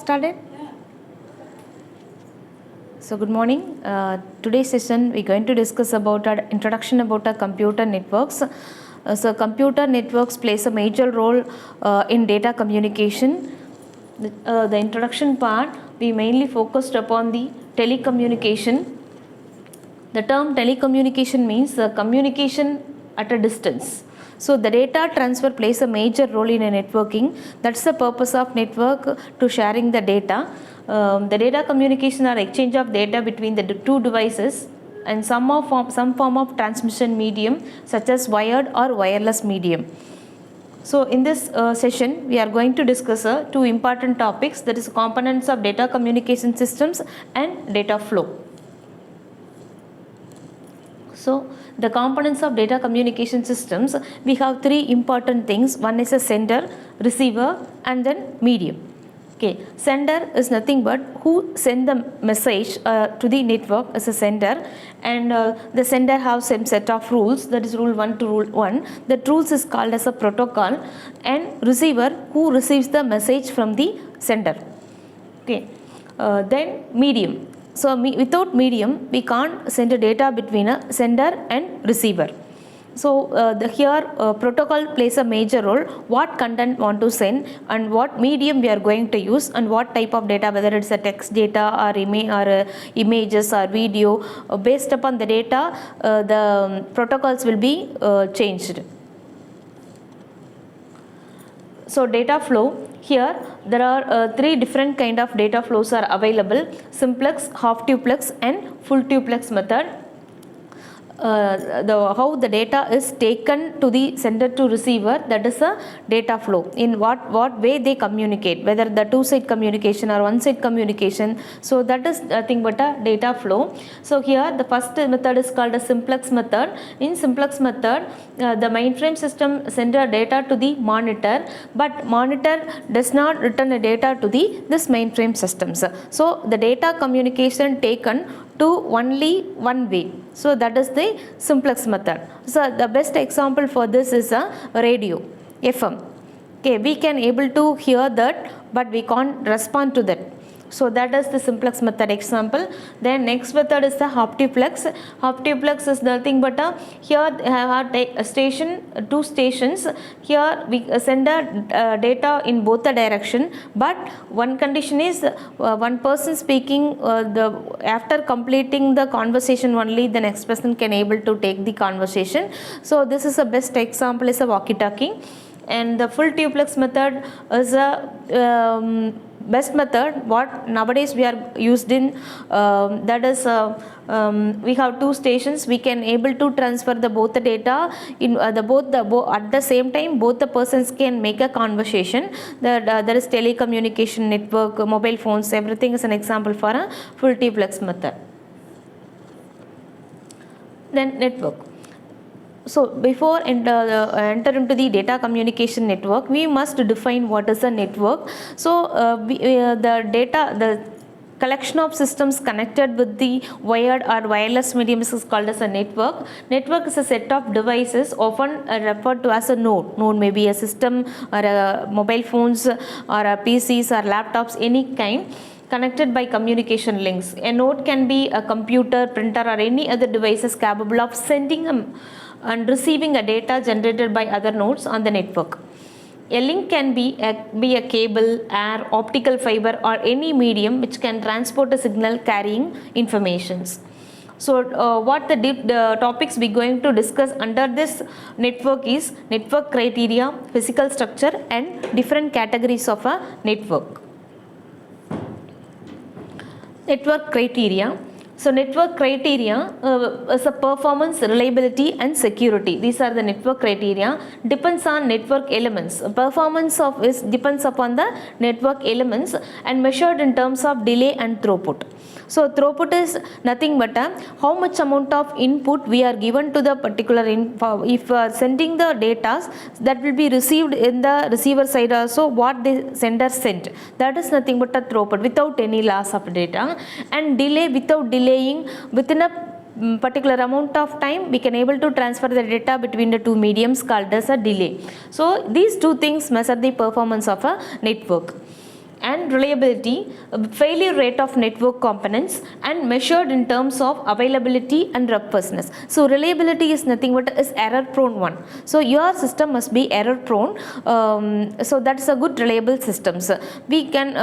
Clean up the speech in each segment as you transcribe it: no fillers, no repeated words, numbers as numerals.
started? So good morning. Today's session we're going to discuss about our introduction about our computer networks. So computer networks plays a major role in data communication. The introduction part we mainly focused upon the telecommunication. The term telecommunication means the communication at a distance. So the data transfer plays a major role in a networking. That's the purpose of network, to sharing the data. The data communication or exchange of data between the two devices and some form of transmission medium such as wired or wireless medium. So in this session we are going to discuss two important topics, that is components of data communication systems and data flow. So the components of data communication systems, we have three important things. One is a sender, receiver and then medium. Okay, sender is nothing but who send the message to the network as a sender, and the sender has some set of rules, that is rule 1 to rule 1. That rules is called as a protocol, and receiver who receives the message from the sender. Okay, then medium. So without medium we can't send a data between a sender and receiver. So here protocol plays a major role, what content want to send and what medium we are going to use and what type of data, whether it's a text data or images or video. Based upon the data the protocols will be changed. So data flow, here there are three different kind of data flows are available: simplex, half duplex and full duplex method. How the data is taken to the sender to receiver, that is a data flow. In what way they communicate, whether the two-side communication or one-side communication. So that is nothing but a data flow. So here the first method is called a simplex method. In simplex method the mainframe system send a data to the monitor, but monitor does not return a data to this mainframe systems. So the data communication taken to only one way. So that is the simplex method. So the best example for this is a radio, FM. Okay, we can able to hear that, but we can't respond to that. So that is the simplex method example. Then next method is the half duplex. Half duplex is nothing but here have a station, two stations. Here we send a data in both the direction, but one condition is one person speaking, after completing the conversation only the next person can able to take the conversation. So this is the best example is a walkie-talkie. And the full duplex method is a best method what nowadays we are used in. That is we have two stations, we can able to transfer both the data in at the same time both the persons can make a conversation. There is telecommunication network, mobile phones, everything is an example for a full duplex method. Then network. So before enter into the data communication network, we must define what is a network. So the collection of systems connected with the wired or wireless medium is called as a network. Network is a set of devices often referred to as a node. Node may be a system or a mobile phones or a PCs or laptops, any kind, connected by communication links. A node can be a computer, printer or any other devices capable of sending and receiving a data generated by other nodes on the network. A link can be a cable, air, optical fiber or any medium which can transport a signal carrying informations. So what the topics we going to discuss under this network is network criteria, physical structure and different categories of a network. Network criteria. So network criteria is a performance, reliability and security. These are the network criteria. Depends on network elements. Performance of is depends upon the network elements and measured in terms of delay and throughput. So throughput is nothing but how much amount of input we are given to the particular if sending the data that will be received in the receiver side also what the sender sent, that is nothing but a throughput without any loss of data. And delay, without delaying, within a particular amount of time we can able to transfer the data between the two mediums called as a delay. So these two things measure the performance of a network. and reliability, failure rate of network components, and measured in terms of availability and robustness. So reliability is nothing but is error prone one. So your system must be error prone. So that's a good reliable systems. We can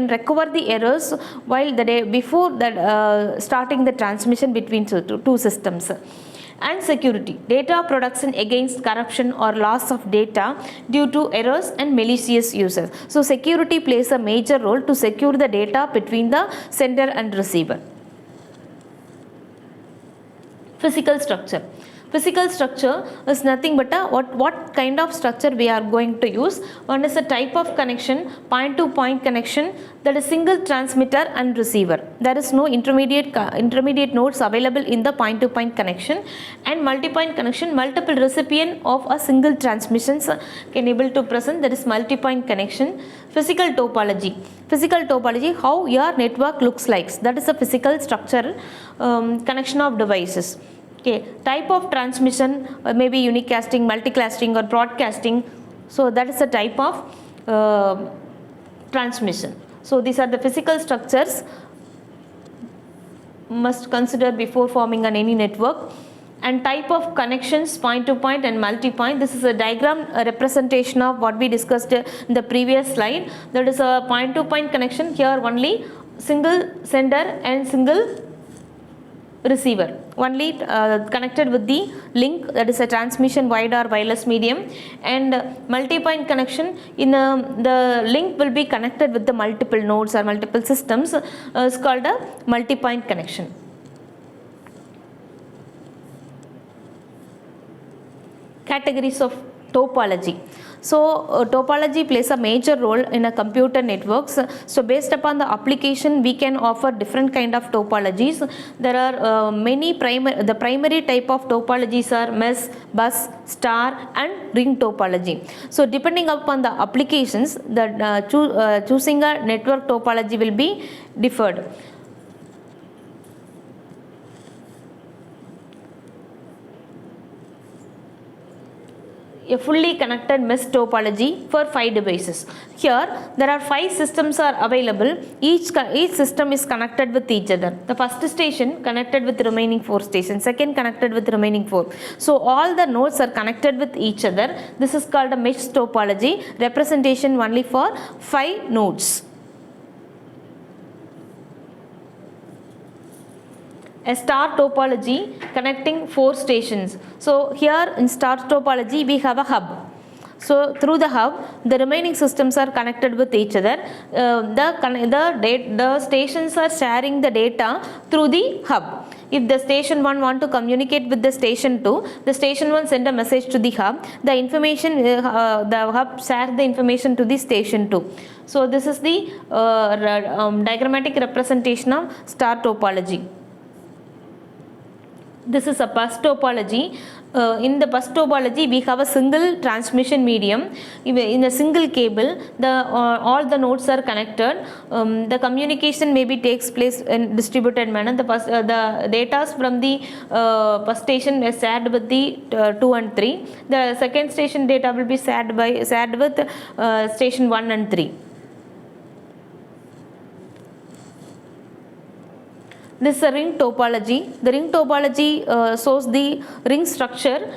recover the errors while the day before that starting the transmission between two systems. And security, data protection against corruption or loss of data due to errors and malicious users. So security plays a major role to secure the data between the sender and receiver. Physical structure. Physical structure is nothing but what kind of structure we are going to use. One is a type of connection, point to point connection, that is single transmitter and receiver. There is no intermediate nodes available in the point to point connection, and multi-point connection, multiple recipient of a single transmissions can able to present, that is multi-point connection. Physical topology. Physical topology, how your network looks like, that is a physical structure, connection of devices. Okay, type of transmission, maybe unicasting, multicasting or broadcasting. So that is a type of transmission. So these are the physical structures must consider before forming an any network. And type of connections, point to point and multi-point. This is a diagram, a representation of what we discussed in the previous slide. That is a point to point connection. Here only single sender and single receiver, only connected with the link, that is a transmission wide or wireless medium. And multi-point connection, in the link will be connected with the multiple nodes or multiple systems, is called a multi-point connection. Categories of topology. So topology plays a major role in a computer networks. So based upon the application, we can offer different kind of topologies. There are many the primary type of topologies are mesh, bus, star and ring topology. So depending upon the applications, the choosing a network topology will be differed. A fully connected mesh topology for 5 devices. Here there are 5 systems are available. Each system is connected with each other. The first station connected with the remaining 4 stations, second connected with the remaining 4. So all the nodes are connected with each other. This is called a mesh topology, representation only for 5 nodes. A star topology connecting 4 stations. So here in star topology we have a hub. So through the hub, the remaining systems are connected with each other. The stations are sharing the data through the hub. If the station 1 want to communicate with the station 2, the station 1 send a message to the hub. The information, the hub share the information to the station 2. So this is the diagrammatic representation of star topology. This is a bus topology. In the bus topology, we have a single transmission medium. In a single cable, all the nodes are connected. The communication maybe takes place in distributed manner. The data from the bus station is shared with the 2 and 3. The second station data will be shared with station 1 and 3. This is a ring topology. The ring topology shows the ring structure.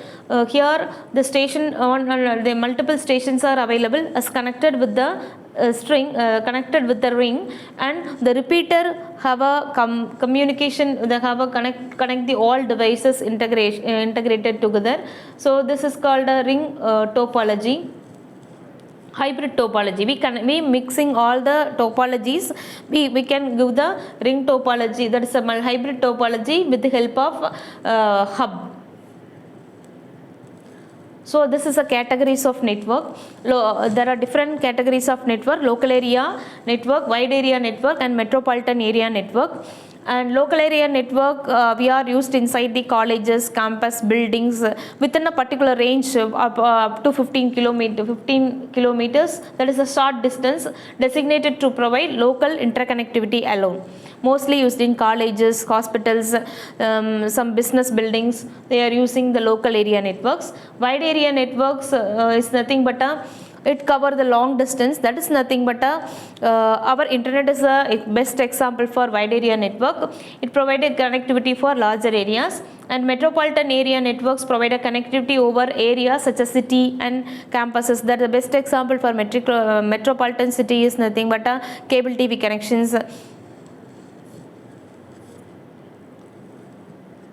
Here the station the multiple stations are available as connected with the string connected with the ring, and the repeater have a communication. They have a connect the all devices integrated together. So this is called a ring topology. Hybrid topology, we mixing all the topologies, we can give the ring topology, that is a hybrid topology with the help of hub. So this is a categories of network. There are different categories of network: local area network, wide area network and metropolitan area network. And local area network we are used inside the colleges, campus, buildings within a particular range of up to 15 kilometers. That is a short distance designated to provide local interconnectivity alone. Mostly used in colleges, hospitals, some business buildings. They are using the local area networks. Wide area networks is nothing but a it cover the long distance. That is nothing but our internet is a best example for wide area network. It provided connectivity for larger areas, and metropolitan area networks provide a connectivity over areas such as city and campuses. That the best example for metropolitan city is nothing but cable TV connections.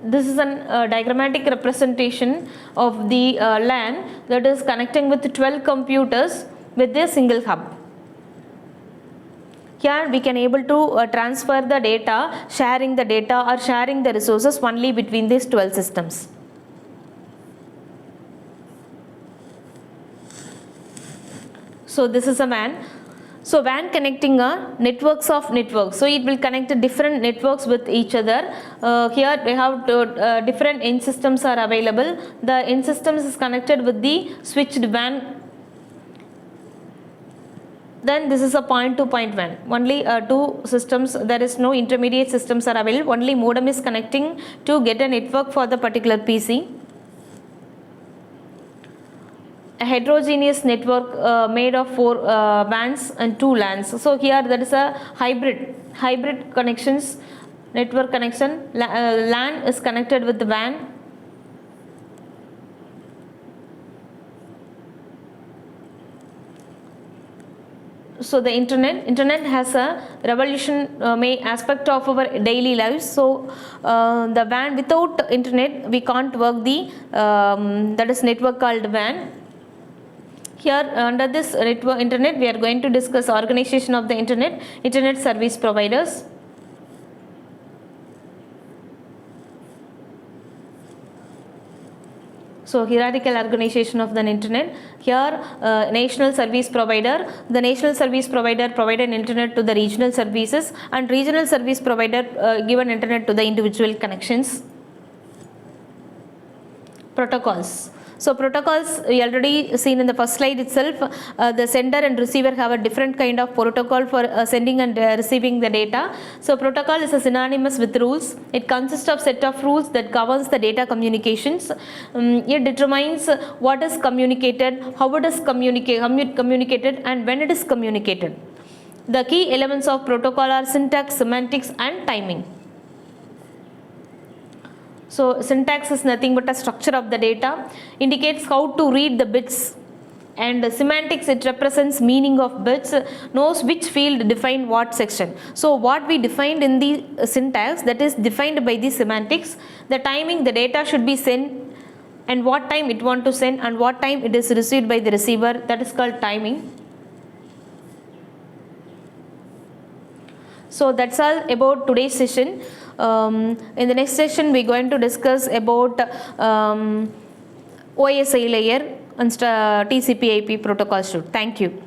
This is a diagrammatic representation of the LAN that is connecting with 12 computers with a single hub. Here we can able to transfer the data, sharing the data or sharing the resources only between these 12 systems. So this is a WAN. So WAN connecting a networks of networks. So it will connect different networks with each other. Here we have different end systems are available. The end systems is connected with the switched WAN. Then this is a point to point WAN. Only two systems, there is no intermediate systems are available. Only modem is connecting to get a network for the particular PC. A heterogeneous network made of 4 WANs and 2 LANs. So here there is a hybrid connections, network connection. LAN is connected with the WAN. So the internet has a revolution aspect of our daily lives. So the WAN, without internet we can't work the that is network called WAN. Here under this network internet we are going to discuss organization of the internet service providers. So hierarchical organization of the internet. Here national service provider. The national service provider provide an internet to the regional services, and regional service provider give an internet to the individual connections. Protocols. So protocols we already seen in the first slide itself. The sender and receiver have a different kind of protocol for sending and receiving the data. So protocol is a synonymous with rules. It consists of set of rules that governs the data communications. It determines what is communicated, how it is communicated, and when it is communicated. The key elements of protocol are syntax, semantics, and timing. So syntax is nothing but a structure of the data, indicates how to read the bits, and semantics, it represents meaning of bits, knows which field define what section. So what we defined in the syntax, that is defined by the semantics. The timing, the data should be sent and what time it want to send and what time it is received by the receiver, that is called timing. So that's all about today's session. In the next session we are going to discuss about OSI layer and TCP/IP protocol suite. Thank you.